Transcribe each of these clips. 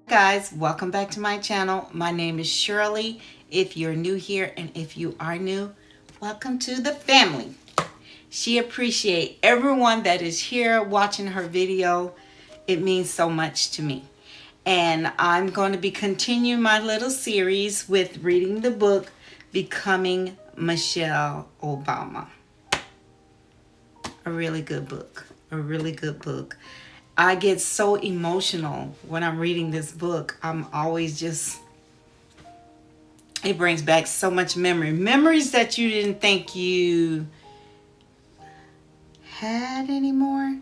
Guys, welcome back to my channel. My name is Shirley. If you're new here and if you are new, welcome to the family. She appreciates everyone that is here watching her video. It means so much to me. And I'm going to be continuing my little series with reading the book Becoming Michelle Obama. A really good book. A really good book. I get so emotional when I'm reading this book. I'm always just, it brings back so much memory. Memories that you didn't think you had anymore.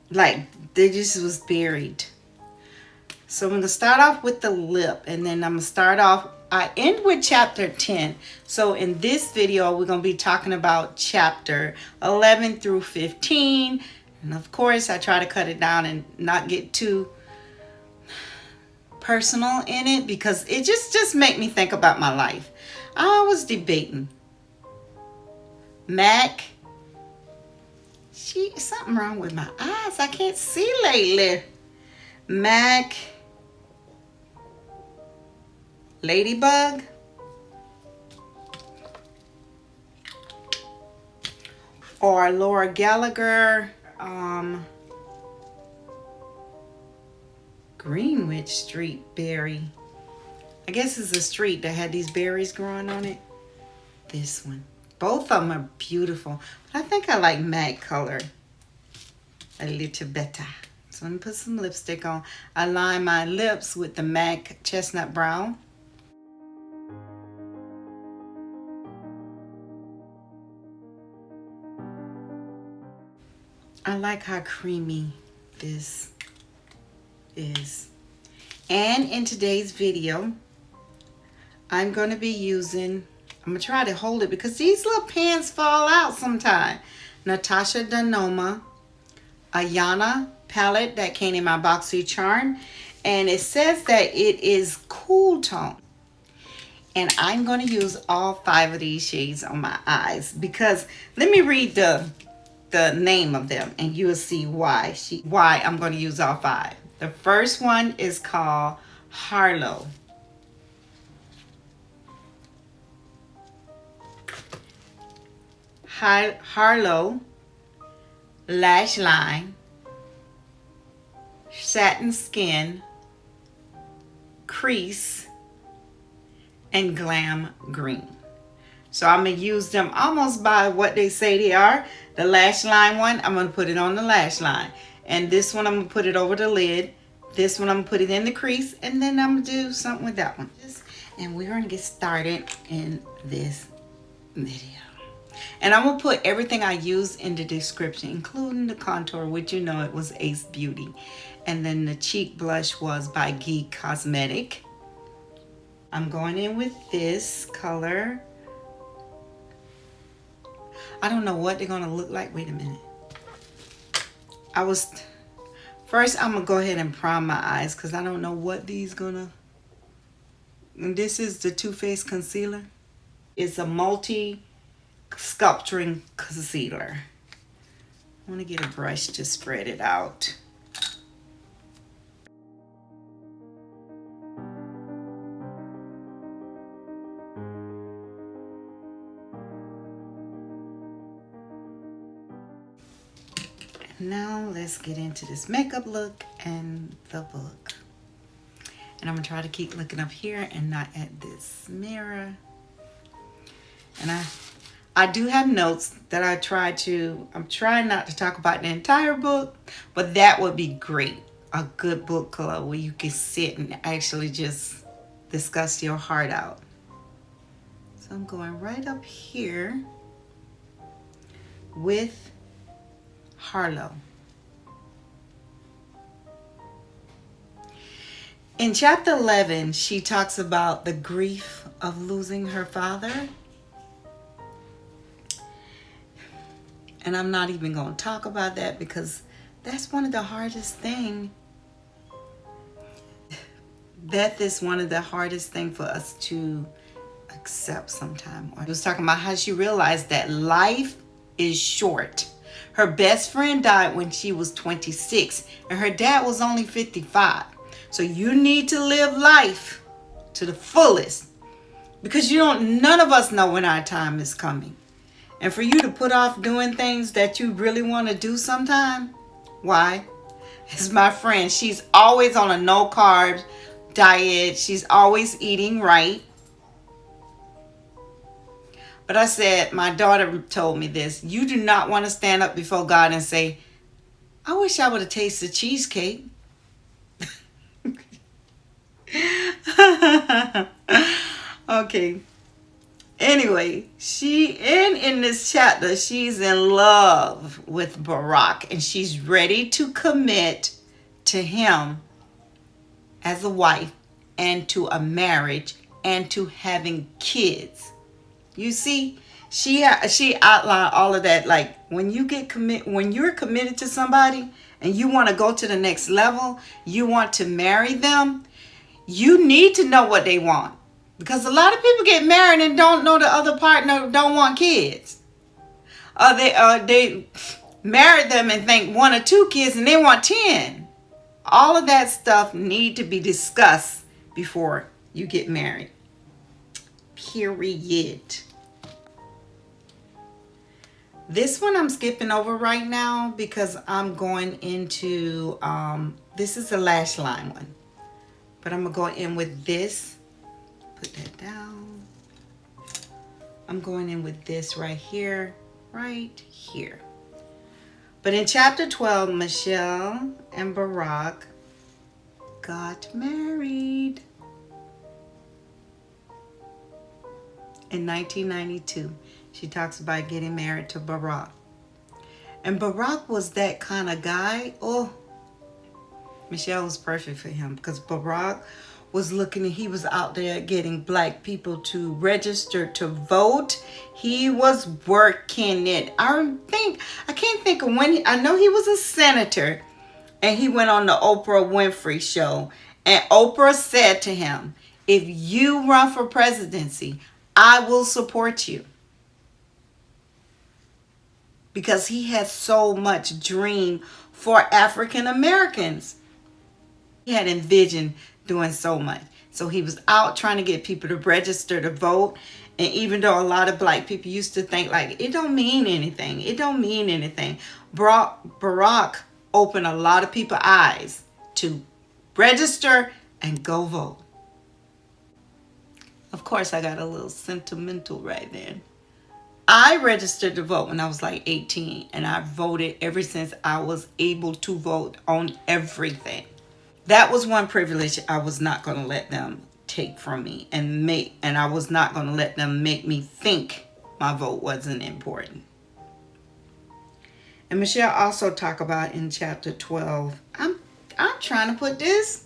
Like, they just was buried. So I'm going to start off with the lip. And then I'm going to start off, I end with chapter 10. So in this video, we're going to be talking about chapter 11 through 15. And of course, I try to cut it down and not get too personal in it because it just make me think about my life. I was debating. Mac, something wrong with my eyes. I can't see lately. Mac, Ladybug, or Laura Gallagher. Greenwich Street berry. I guess it's a street that had these berries growing on it. This one. Both of them are beautiful. But I think I like matte color a little better. So let me put some lipstick on. I line my lips with the MAC Chestnut Brown. I like how creamy this is. And in today's video, I'm going to be using, I'm going to try to hold it because these little pans fall out sometime. Natasha Denona Ayana palette that came in my BoxyCharm. And it says that it is cool tone. And I'm going to use all 5 of these shades on my eyes because let me read the name of them and you'll see why I'm going to use all 5. The first one is called Harlow. Harlow Lash Line Satin Skin Crease and Glam Green. So I'm going to use them almost by what they say they are. The lash line one, I'm going to put it on the lash line. And this one, I'm going to put it over the lid. This one, I'm going to put it in the crease. And then I'm going to do something with that one. And we're going to get started in this video. And I'm going to put everything I use in the description, including the contour, which you know it was Ace Beauty. And then the cheek blush was by Geek Cosmetic. I'm going in with this color. I don't know what they're going to look like. Wait a minute. First I'm going to go ahead and prime my eyes because I don't know what these gonna. And this is the Too Faced Concealer. It's a multi-sculpturing concealer. I want to get a brush to spread it out. Now let's get into this makeup look and the book. And I'm going to try to keep looking up here and not at this mirror. And I do have notes that I'm trying not to talk about the entire book, but that would be great. A good book club where you can sit and actually just discuss your heart out. So I'm going right up here with Harlow. In chapter 11, she talks about the grief of losing her father. And I'm not even going to talk about that because that's one of the hardest things. Death is one of the hardest things for us to accept sometimes. I was talking about how she realized that life is short. Her best friend died when she was 26, and her dad was only 55. So you need to live life to the fullest, because none of us know when our time is coming. And for you to put off doing things that you really want to do sometime, why? It's my friend. She's always on a no carb diet. She's always eating right. But I said, my daughter told me this. You do not want to stand up before God and say, I wish I would have tasted cheesecake. Okay. Anyway, in this chapter, she's in love with Barack, and she's ready to commit to him as a wife, and to a marriage, and to having kids. You see, she outlined all of that. Like, when you're committed to somebody and you want to go to the next level, you want to marry them, you need to know what they want. Because a lot of people get married and don't know the other partner don't want kids. They married them and think 1 or 2 kids and they want 10. All of that stuff need to be discussed before you get married. Period. This one I'm skipping over right now because I'm going into, this is the lash line one. But I'm going to go in with this. Put that down. I'm going in with this right here. Right here. But in chapter 12, Michelle and Barack got married in 1992. She talks about getting married to Barack. And Barack was that kind of guy. Oh, Michelle was perfect for him, because Barack was he was out there getting black people to register to vote. He was working it. I can't think of when. I know he was a senator, and he went on the Oprah Winfrey show, and Oprah said to him, if you run for presidency, I will support you. Because he had so much dream for African Americans. He had envisioned doing so much. So he was out trying to get people to register to vote. And even though a lot of black people used to think like, it don't mean anything. It don't mean anything. Barack opened a lot of people's eyes to register and go vote. Of course, I got a little sentimental right then. I registered to vote when I was like 18, and I voted ever since I was able to vote on everything. That was one privilege I was not going to let them take from me, and I was not going to let them make me think my vote wasn't important. And Michelle also talked about in chapter 12, I'm trying to put this.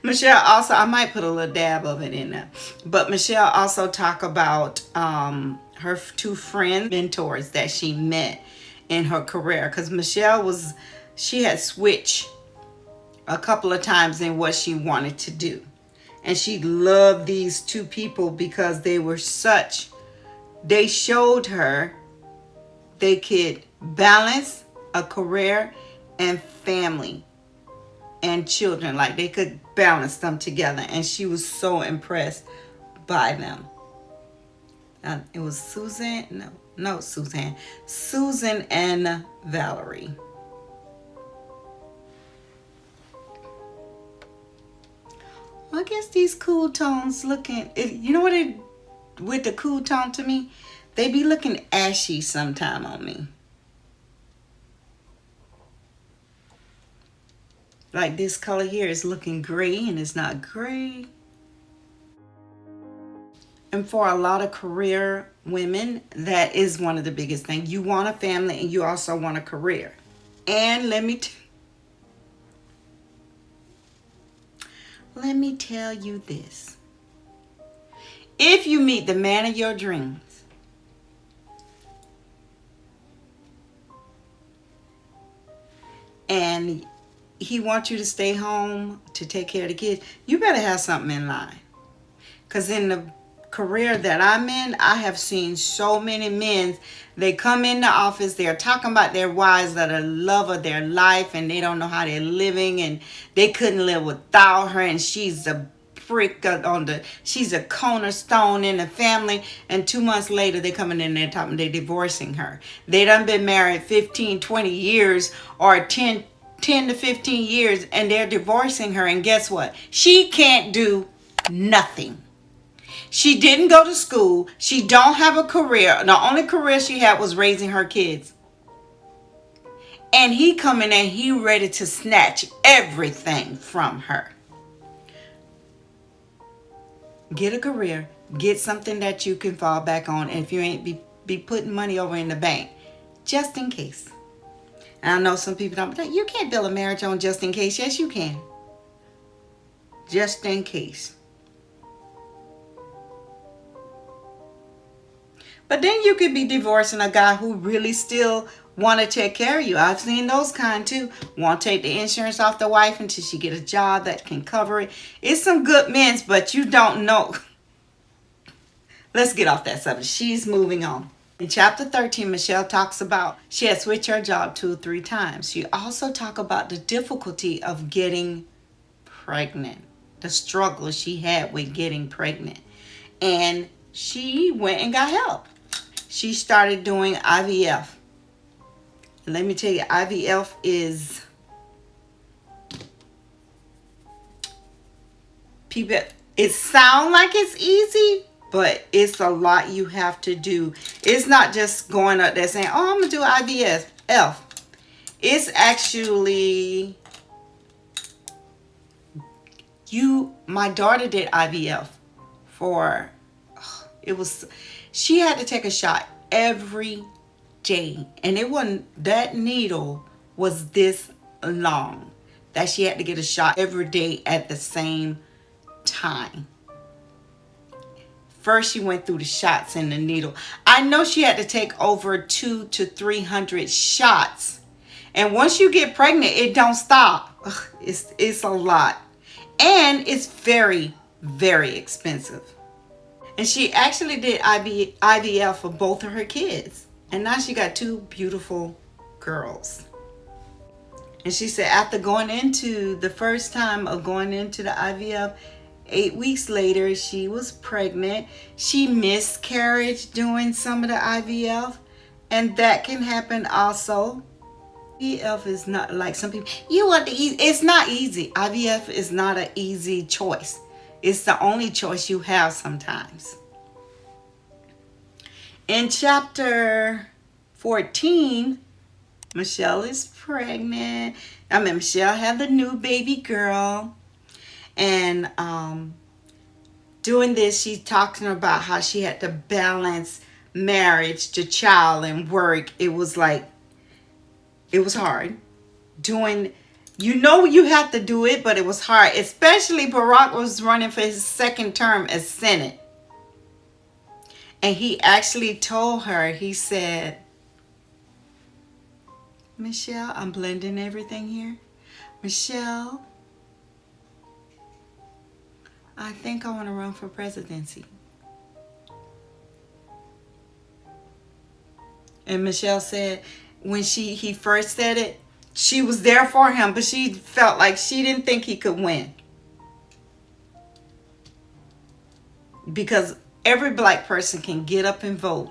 Michelle also, I might put a little dab of it in there. But Michelle also talked about her 2 friend mentors that she met in her career. Because Michelle she had switched a couple of times in what she wanted to do. And she loved these 2 people because they showed her they could balance a career and family and children. Like, they could balance them together, and she was so impressed by them. It was Susan and Valerie. Well, I guess these cool tones you know what with the cool tone to me, they be looking ashy sometime on me. Like, this color here is looking gray, and it's not gray. And for a lot of career women, that is one of the biggest things. You want a family, and you also want a career. And let me tell you this. If you meet the man of your dreams, and he wants you to stay home to take care of the kids, you better have something in line. Because in the career that I'm in, I have seen so many men. They come in the office, they're talking about their wives that are the love of their life, and they don't know how they're living, and they couldn't live without her, and she's a she's a cornerstone in the family. And 2 months later, they coming in there talking they're divorcing her. They done been married 15, 20 years, or 10 to 15 years, and they're divorcing her. And guess what? She can't do nothing. She didn't go to school. She don't have a career. The only career she had was raising her kids. And he coming in, he ready to snatch everything from her. Get a career. Get something that you can fall back on. And if you ain't be putting money over in the bank, just in case. And I know some people don't, but you can't build a marriage on just in case. Yes, you can. Just in case. But then you could be divorcing a guy who really still want to take care of you. I've seen those kind too. Want to take the insurance off the wife until she get a job that can cover it. It's some good men, but you don't know. Let's get off that subject. She's moving on. In chapter 13, Michelle talks about she had switched her job 2 or 3 times. She also talked about the difficulty of getting pregnant, the struggle she had with getting pregnant. And she went and got help. She started doing IVF. And let me tell you, IVF is, people, it sounds like it's easy, but it's a lot you have to do. It's not just going up there saying, oh, I'm going to do IVF. It's actually, my daughter did IVF for, she had to take a shot every day. And it wasn't, that needle was this long that she had to get a shot every day at the same time. First, she went through the shots and the needle. I know she had to take over 200 to 300 shots. And once you get pregnant, it don't stop. Ugh, it's a lot. And it's very, very expensive. And she actually did IVF for both of her kids. And now she got 2 beautiful girls. And she said after going into the first time of going into the IVF, 8 weeks later, she was pregnant. She miscarried doing some of the IVF. And that can happen also. IVF is not like some people, you want the easy. It's not easy. IVF is not an easy choice. It's the only choice you have sometimes. In chapter 14, Michelle is pregnant. Michelle had the new baby girl. And doing this, she's talking about how she had to balance marriage to child and work. It was hard. You have to do it, but it was hard. Especially Barack was running for his second term as Senate. And he actually told her, he said, Michelle, I'm blending everything here. Michelle, I think I want to run for presidency. And Michelle said, when he first said it, she was there for him, but she felt like she didn't think he could win. Because every black person can get up and vote.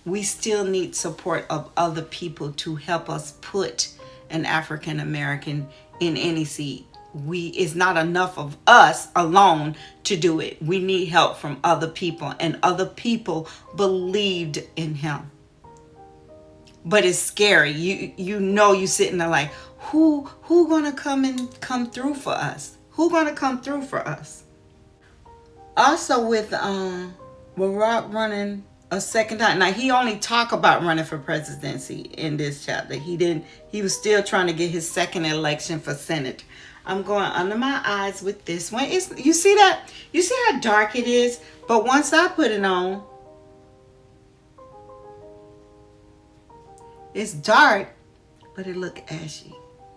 We still need support of other people to help us put an African American in any seat. It's not enough of us alone to do it. We need help from other people, and other people believed in him. But it's scary. You sitting there like, who gonna come through for us? Who gonna come through for us? Also with Barack running a second time. Now he only talked about running for presidency in this chapter. He was still trying to get his second election for Senate. I'm going under my eyes with this one. You see that? You see how dark it is? But once I put it on, it's dark, but it look ashy.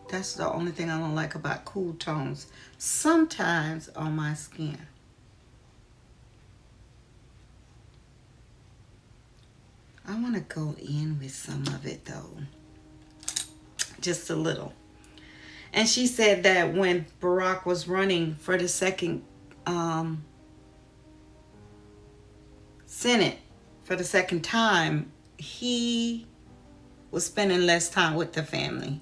That's the only thing I don't like about cool tones sometimes on my skin. I want to go in with some of it though. Just a little. And she said that when Barack was running for the second Senate for the second time, he was spending less time with the family.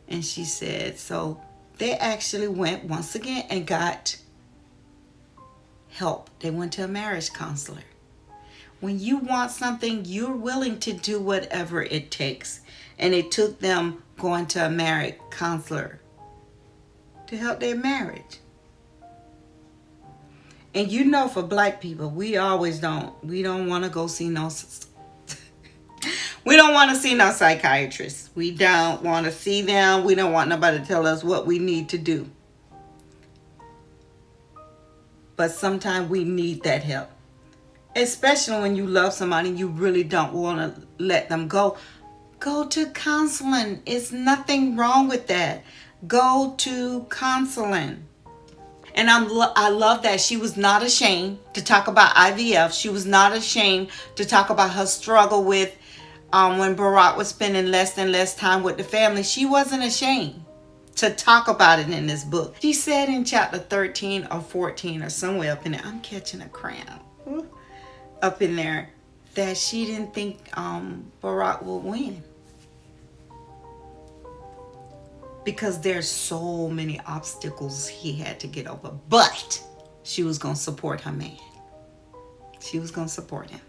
And she said, so they actually went once again and got help. They went to a marriage counselor. When you want something, you're willing to do whatever it takes. And it took them going to a marriage counselor to help their marriage. And you know, for black people, we don't want to go see no we don't want to see no psychiatrists. We don't want to see them. We don't want nobody to tell us what we need to do. But sometimes we need that help. Especially when you love somebody and you really don't want to let them go. Go to counseling. It's nothing wrong with that. Go to counseling. And I love that she was not ashamed to talk about IVF. She was not ashamed to talk about her struggle with when Barack was spending less and less time with the family. She wasn't ashamed to talk about it in this book. She said in chapter 13 or 14 or somewhere up in there, I'm catching a cramp, up in there, that she didn't think Barack would win. Because there's so many obstacles he had to get over. But she was going to support her man. She was going to support him.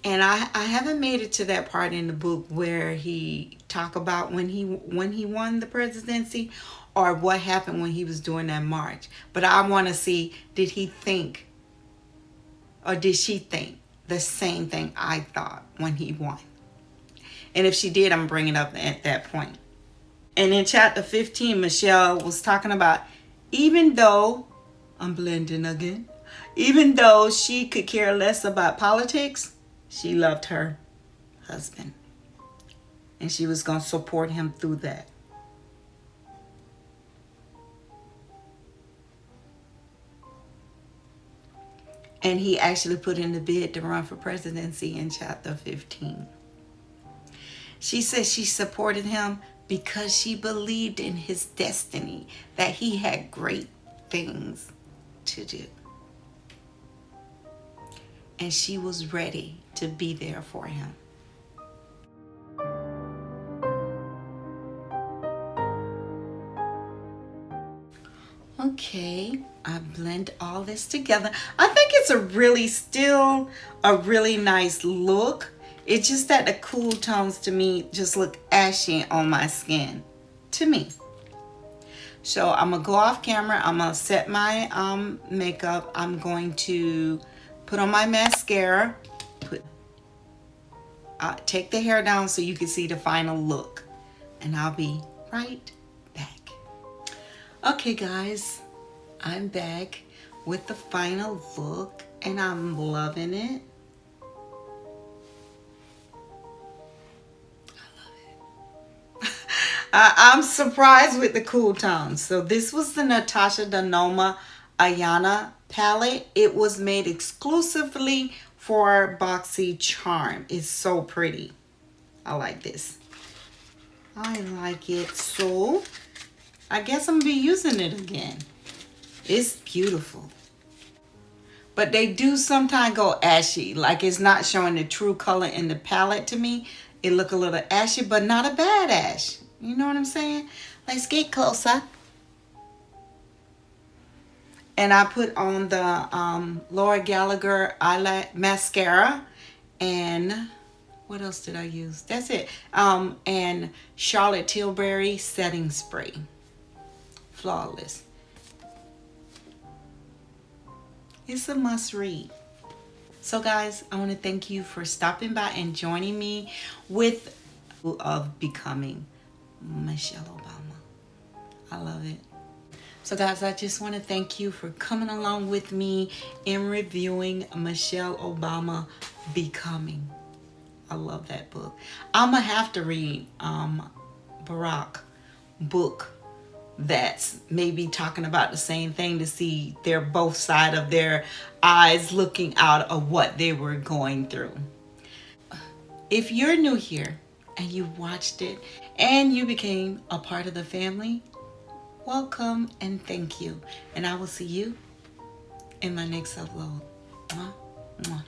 And I haven't made it to that part in the book where he talk about when he won the presidency or what happened when he was doing that march. But I want to see, did he think or did she think the same thing I thought when he won? And if she did, I'm bringing it up at that point. And in chapter 15, Michelle was talking about, even though, I'm blending again, even though she could care less about politics, she loved her husband. And she was going to support him through that. And he actually put in the bid to run for presidency in chapter 15. She said she supported him because she believed in his destiny, that he had great things to do. And she was ready to be there for him. Okay, I blend all this together. I think it's still a really nice look. It's just that the cool tones to me just look ashy on my skin, to me. So I'm going to go off camera. I'm going to set my makeup. I'm going to put on my mascara. Take the hair down so you can see the final look. And I'll be right back. Okay, guys. I'm back with the final look. And I'm loving it. I'm surprised with the cool tones. So this was the Natasha Denona Ayana palette. It was made exclusively for Boxy Charm. It's so pretty. I like this. I like it. So I guess I'm going to be using it again. It's beautiful. But they do sometimes go ashy. Like it's not showing the true color in the palette to me. It look a little ashy, but not a bad ash. You know what I'm saying? Let's get closer. And I put on the Laura Gallagher eyelash mascara. And what else did I use? That's it. And Charlotte Tilbury setting spray. Flawless. It's a must read. So guys, I want to thank you for stopping by and joining me with of becoming Michelle Obama. I love it. So guys, I just want to thank you for coming along with me in reviewing Michelle Obama Becoming. I love that book. I'm going to have to read Barack book that's maybe talking about the same thing, to see their both side of their eyes looking out of what they were going through. If you're new here and you watched it and you became a part of the family, welcome and thank you. And I will see you in my next upload. Mwah, mwah.